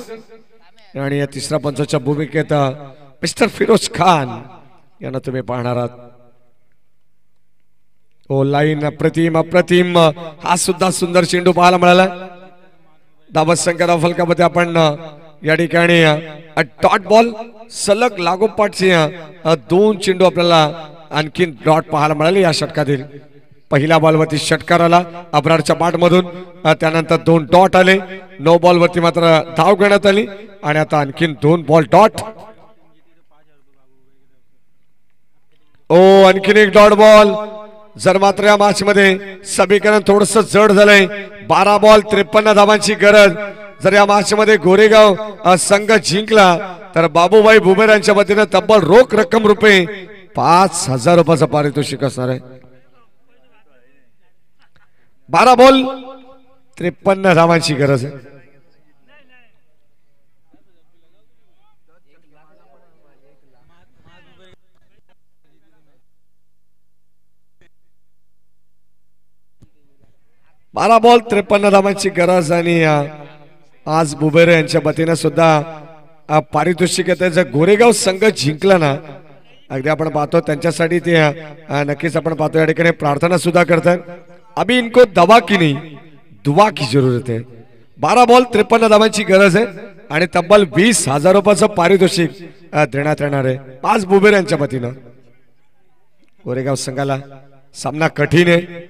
आणि या तिसऱ्या पंचाच्या भूमिकेत मिस्टर फिरोज खान यांना तुम्ही पाहणार आहात. ओ लाईन अप्रतिम अप्रतिम, हा सुद्धा सुंदर चेंडू पाहायला मिळाला. धावत संख्या फलकामध्ये आपण या ठिकाणी डॉट बॉल सलग लागोपाठचे दोन चेंडू आपल्याला आणखीन डॉट पाहायला मिळाले या षटकातील. पहिल्या बॉलवरती षटकार आला अब्रारच्या बॅट मधून, त्यानंतर दोन डॉट आले. नो बॉल वरती मात्र धाव घेण्यात आली आणि आता आणखीन दोन बॉल डॉट. ओ आणखीन एक डॉट बॉल. जर मात्र या मॅच मध्ये समीकरण थोडस जड झालंय. 12 बॉल 53 धावांची गरज. जर या मॅच मध्ये गोरेगाव संघ जिंकला तर बाबूभाई बुबेर यांच्या वतीने तब्बल रोख रक्कम रुपये 5,000 रुपयाचं पारितोषिक असणार आहे. 12 बॉल 53 धावांची गरज आहे. बारा बॉल 53 धावांची गरज आणि आज बुबेर यांच्या वतीने सुद्धा पारितोषिक येते. जर गोरेगाव संघ जिंकला ना, अगदी आपण पाहतो त्यांच्यासाठी ते नक्कीच आपण पाहतो या ठिकाणी प्रार्थना सुद्धा करतात. अभी इनको दवा की नहीं दुआ की जरूरत है. 12 बॉल 53 धावांची गरज आहे आणि तब्बल 20,000 रुपयाचं पारितोषिक देण्यात येणार आहे आज बुबेर यांच्या वतीनं. गोरेगाव संघाला सामना कठीण आहे.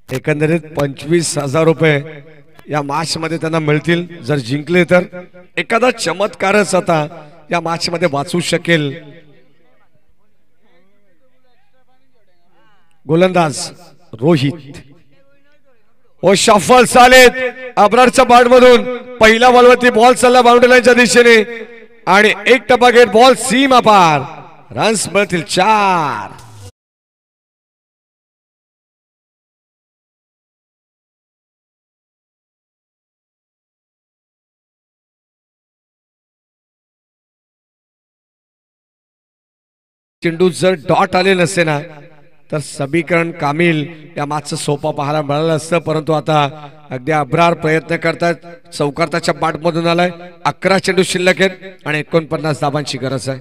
एकंदरीत 25,000 रुपये या मॅच मध्ये त्यांना मिळतील जर जिंकले तर. एखादा चमत्कारच आता या मॅच मध्ये वाचू शकेल. गोलंदाज रोहित ओ शफल चालेत अब्रारच्या बॅट मधून. पहिल्या बॉलवरती बॉल चालला बाउंड्री लाईनच्या दिशेने आणि एक टप्पा घेत बॉल सीमा पार. रन्स मिळतील 4. चेंडू जर डॉट आले नसते ना तर समीकरण कामिल या मॅचचं सोपा पाहायला मिळालं असतं. परंतु आता अगदी अब्रार प्रयत्न करतात. चौकारताच्या बॅट मधून आलाय. 11 चेंडू शिल्लक आहेत आणि 49 धावांची गरज आहे.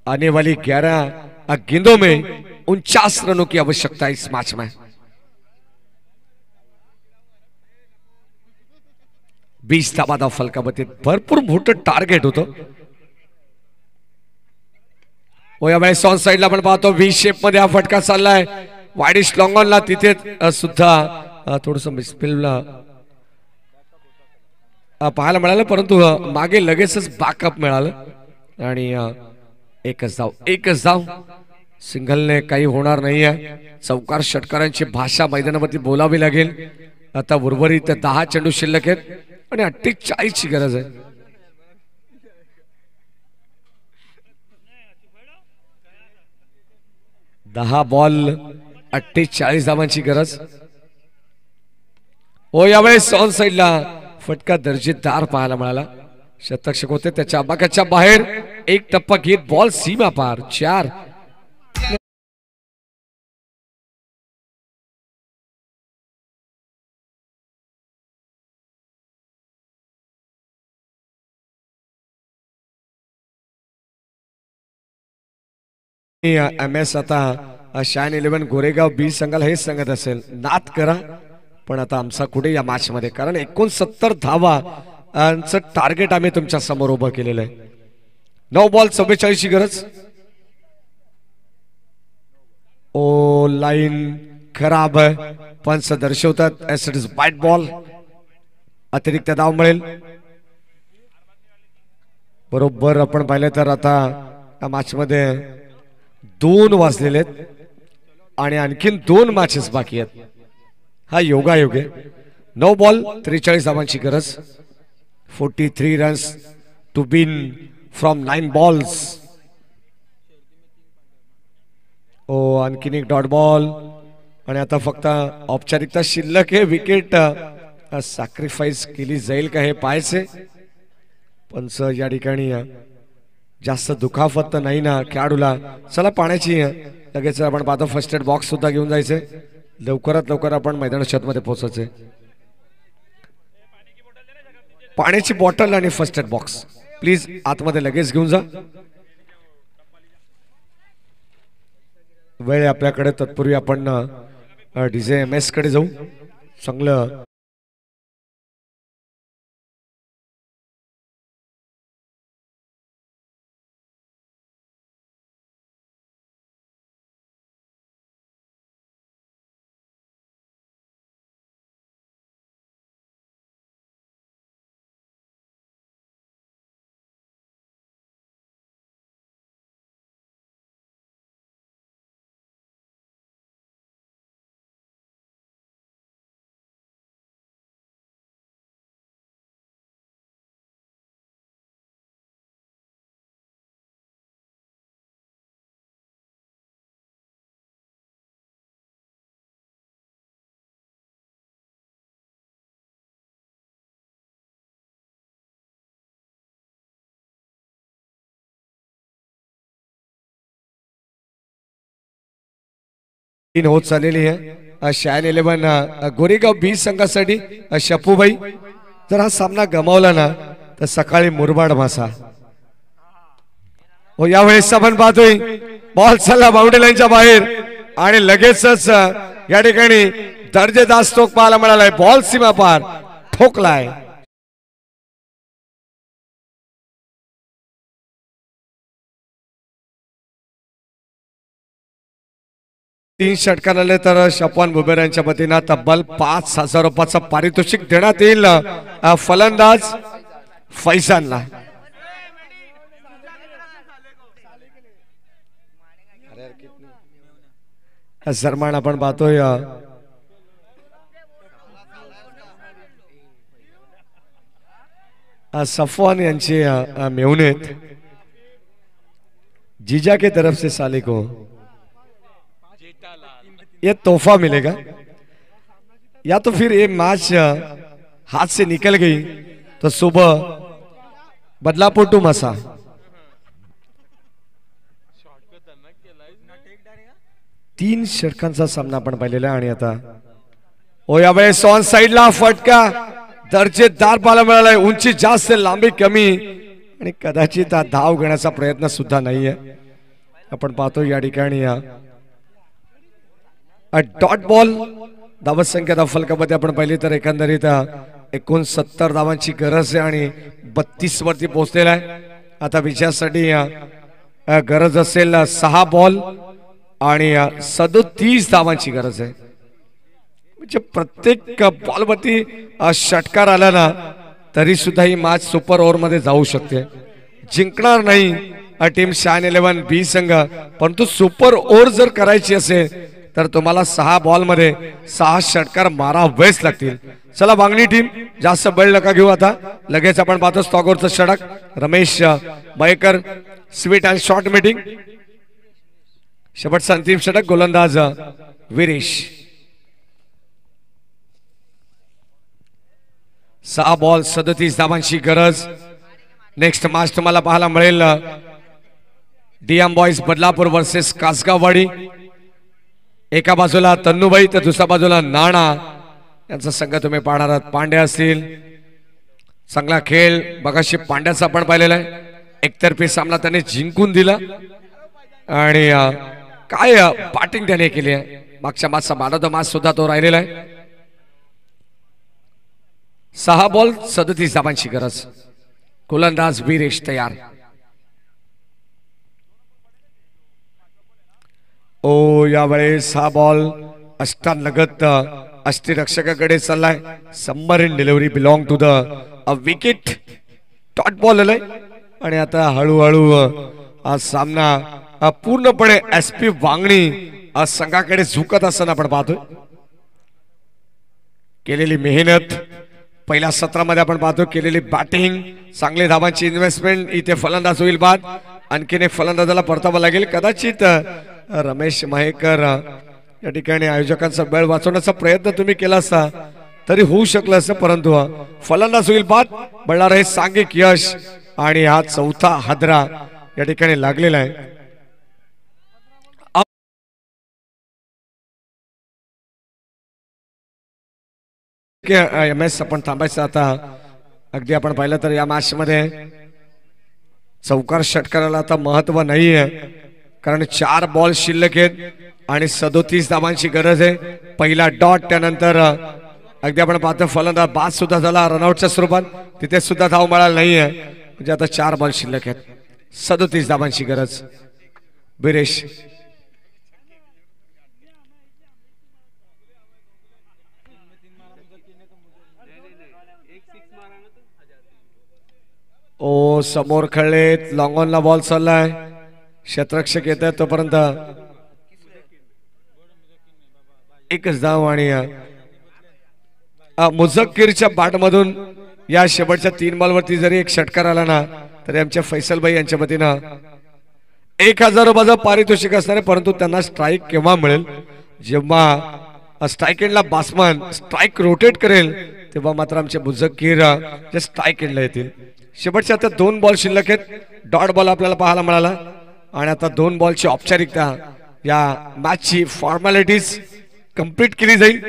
आने वाली 11 गेंदों में 49 रनों की आवश्यकता है इस मैच में. 20 धावा फलकामध्ये भरपूर मोठं टार्गेट होतं. यावेळेस ऑन साइडला आपण पाहतो व्ही शेप मध्ये हा फटका चाललाय. वाईडिश लॉंग ऑनला तिथे सुद्धा थोडस मिसफिल्ड पाहायला मिळालं, परंतु मागे लगेचच बॅकअप मिळालं आणि एकच धाव. सिंगलने काही होणार नाहीये. चौकार षटकारांची भाषा मैदानावरती बोलावी लागेल. आता उर्वरित 10 चेंडू शिल्लक आहेत आणि 48 ची गरज आहे. दहा बॉल 48 धावांची गरज. यावेळेस ऑन साइडला फटका दर्जेदार पाहायला मिळाला. शतक होते त्याच्या आबाकाच्या बाहेर. एक टप्पा घेत बॉल सीमा पार 4. MS आता शाईन 11 गोरेगाव बी संघाला हेच सांगत असेल, नाद करा पण आता आमचा कुठे या मॅच मध्ये, कारण 69 धावा टार्गेट आम्ही तुमच्या समोर उभं केलेलं आहे. 9 बॉल 44 ची गरज. ओ लाईन खराब आहे. पंच दर्शवतात एस इट इज वाईट बॉल. अतिरिक्त धाव मिळेल. बरोबर आपण पाहिलं तर आता या मॅच मध्ये 2 वाजलेले आहेत आणि आणखीन 2 मॅचेस बाकी आहेत. हा योगायोग आहे. 9 बॉल 43 धावांची गरज. 43 runs to win from 9 balls. आणखीन एक डॉट बॉल आणि आता फक्त औपचारिकता शिल्लक आहे. विकेट सॅक्रिफाईस केली जाईल का हे पाहायचे. पंच या ठिकाणी जास्त दुखापत तर नाही ना खेळाडूला. चला पाण्याची लगेच आपण पाहतो फर्स्ट एड बॉक्स सुद्धा घेऊन जायचे. लवकरात लवकर आपण मैदान मध्ये पोहोचायचे. पाण्याची बॉटल आणि फर्स्ट एड बॉक्स प्लीज आतमध्ये लगेच घेऊन जा. वेळ आपल्याकडे, तत्पूर्वी आपण डीजे एम एस कडे जाऊ. चांगलं होत चाललेली आहे. शायन 11 गोरेगाव बी संघासाठी शपूबाई. जर हा सामना गमावला ना तर सकाळी मुरबाड मासा. हो, यावेळेस आपण पाहतोय बॉल चालला बाउंड्री लाईनच्या बाहेर आणि लगेचच या ठिकाणी दर्जेदार स्ट्रोक पाहायला मिळालाय. बॉल सीमा पार ठोकलाय. तीन षटकार आले तर शपवान बुबेर यांच्या वतीनं तब्बल 5,000 रुपयाचं पारितोषिक देण्यात येईल फलंदाज फैजानला. सन्मान आपण पाहतोय सफवान यांचे मेहुनेत. जीजा के तरफ से साले को ये तोहफा मिलेगा, या तो फिर ये मैच हाथ से निकल गई तो सुबह बदलापूर टू मसा. तीन षटकांचा सामना आपण पाहिलेला आहे आणि आता ओ यावेळेस ऑन साइडला फटका दर्जेदार पाहायला मिळालाय. उंची जास्त, लांबी कमी आणि कदाचित धाव घेण्याचा प्रयत्न सुद्धा नाहीये. आपण पाहतो या ठिकाणी डॉट बॉल. धावत संख्या फलकामध्ये आपण पाहिली तर एकंदरीत 69 धावांची गरज आहे आणि 32 वरती पोहोचलेला आहे. आता विजयासाठी गरज असेल 6 बॉल आणि 37 धावांची गरज आहे. म्हणजे प्रत्येक बॉलवरती षटकार आला ना तरी सुद्धा ही मॅच सुपर ओव्हर मध्ये जाऊ शकते. जिंकणार नाही टीम शायन 11 बी संघ, परंतु सुपर ओव्हर जर करायची असेल तर तुम्हाला 6 बॉल मध्ये 6 षटकार मारावेच लागतील. चला वांगणी टीम जास्त वेळ नका घेऊ. आता लगेच आपण पाहतो स्टॉकवरचं षटक. Ramesh Mayekar sweet and short meeting. शेवटचा अंतिम षटक गोलंदाज वीरेश. 6 बॉल 37 धावांची गरज. नेक्स्ट मॅच तुम्हाला पाहायला मिळेल डीएम बॉयज बदलापूर वर्सेस कासगाववाडी. एका बाजूला तन्नूबाई तर दुसऱ्या बाजूला नाणा यांचा संघ तुम्ही पाहणार आहात. पांड्या असतील. चांगला खेळ बघाशी पांड्याचा आपण पाहिलेला आहे. एकतर्फी सामना त्याने जिंकून दिला आणि काय बॅटिंग त्याने केली आहे. मागच्या मॅचचा मॅन ऑफ द मॅच सुद्धा तो राहिलेला आहे. 6 बॉल 37 धावांची गरज. गोलंदाज वीरेश तयार. ओ यावेळेस हा बॉल अष्टानगत अष्टरक्षकाकडे चाललाय. Submarine delivery belong to the wicket. Dot ball आलाय आणि आता हळूहळू हा सामना पूर्णपणे एसपी वांगणी संघाकडे झुकत असताना आपण पाहतोय. केलेली मेहनत पहिल्या सत्रामध्ये आपण पाहतो. केलेली बॅटिंग, चांगले धावांची इन्व्हेस्टमेंट. इथे फलंदाज होईल बाद. आणखीन एक फलंदाजाला परतावं लागेल. कदाचित रमेश मयेकर या ठिकाणी आयोजकांचा वेळ वाचवण्याचा प्रयत्न तुम्ही केला असता तरी होऊ शकलं असं, परंतु फलंदाज होईल बाद. बळणार हे सांघिक यश आणि हा चौथा हादरा या ठिकाणी लागलेला आहे. एम एस आपण थांबायचं आता. अगदी आपण पाहिलं तर या मॅच मध्ये चौकार षटकाराला आता महत्व नाही आहे, कारण 4 बॉल शिल्लक आहेत आणि 37 धावांची गरज आहे. पहिला डॉट, त्यानंतर अगदी आपण पाहतो फलंदाज बाद सुद्धा झाला रनआउटच्या स्वरूपात, तिथे सुद्धा धाव मिळाला नाहीये. म्हणजे आता 4 बॉल शिल्लक आहेत, 37 धावांची गरज. बिरेश ओ समोर खेळलेत, लॉंग ऑनला बॉल चाललाय, क्षेत्ररक्षक येत आहेत तोपर्यंत एकच धाव. आणि मुझक्कीरच्या बॅटमधून या शेवटच्या 3 बॉलवरती जरी एक षटकार आला ना तरी आमच्या फैसल भाई यांच्या वतीनं 1000 रुपयाचं पारितोषिक असणार आहे. परंतु त्यांना स्ट्राईक केव्हा मिळेल, जेव्हा स्ट्राईक एंडला बॅट्समन स्ट्राईक रोटेट करेल तेव्हा मात्र आमचे मुझक्कीर जे स्ट्राईक एंडला येतील. शेवटचे आता 2 बॉल शिल्लक आहेत, डॉट बॉल आपल्याला पाहायला मिळाला आणि आता 2 बॉलची औपचारिकता, या मॅचची फॉर्मॅलिटीज कंप्लीट केली जाईल.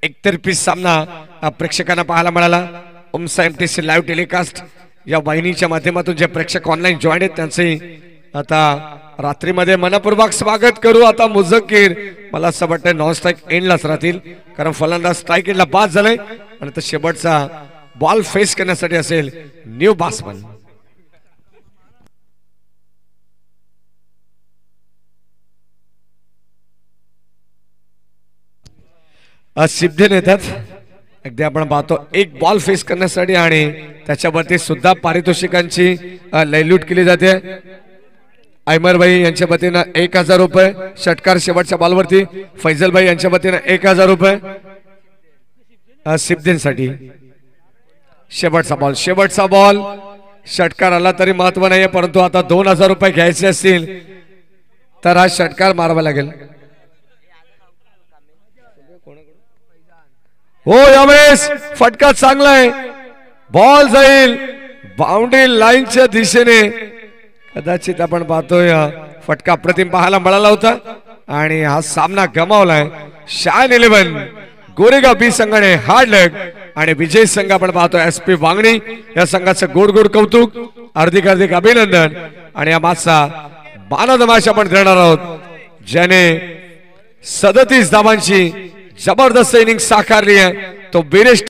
एकतर्फी सामना प्रेक्षकांना पाहायला मिळाला. उमसा एमटीसी लाईव्ह टेलिकास्ट या वाहिनीच्या माध्यमातून जे प्रेक्षक ऑनलाईन जॉईन आहेत त्यांचे आता रात्रीमध्ये मनपूर्वक स्वागत करू. आता मुझक्कीर मला असं वाटतं नॉन स्ट्राईक एंडलाच राहतील, कारण फलंदाज स्ट्राईक एंडला बाद झालाय आणि तो शेवटचा बॉल फेस करण्यासाठी असेल न्यू बॅट्समन. सिद्धेन येतात, अगदी आपण पाहतो 1 बॉल फेस करण्यासाठी आणि त्याच्यावरती सुद्धा पारितोषिकांची लयलूट केली जाते. आयमर भाई यांच्या वतीनं 1000 रुपये, षटकार शेवटच्या बॉलवरती फैजल भाई यांच्या वतीनं 1000 रुपये. सिद्धेनसाठी शेवटचा बॉल षटकार आला तरी महत्व नाहीये, परंतु आता 2000 रुपये घ्यायचे असतील तर हा षटकार मारावा लागेल. हो, यावेळेस फटका चांगला आहे, बॉल जाईल बाउंड्री लाईनच्या दिशेने. कदाचित आपण पाहतोय फटका अप्रतिम पाहायला मिळाला होता आणि हा सामना गमावलाय. शान 11 गोरेगाव बी संघाने हार्ड लक आणि विजय संघ आपण पाहतोय SP वांगणी या संघाचं गोड गोड कौतुक, हार्दिक अभिनंदन. आणि या मॅचचा मानदमाश आपण देणार आहोत, ज्याने 37 धावांची जबरदस्त इनिंग साकारली आहे तो बिरेश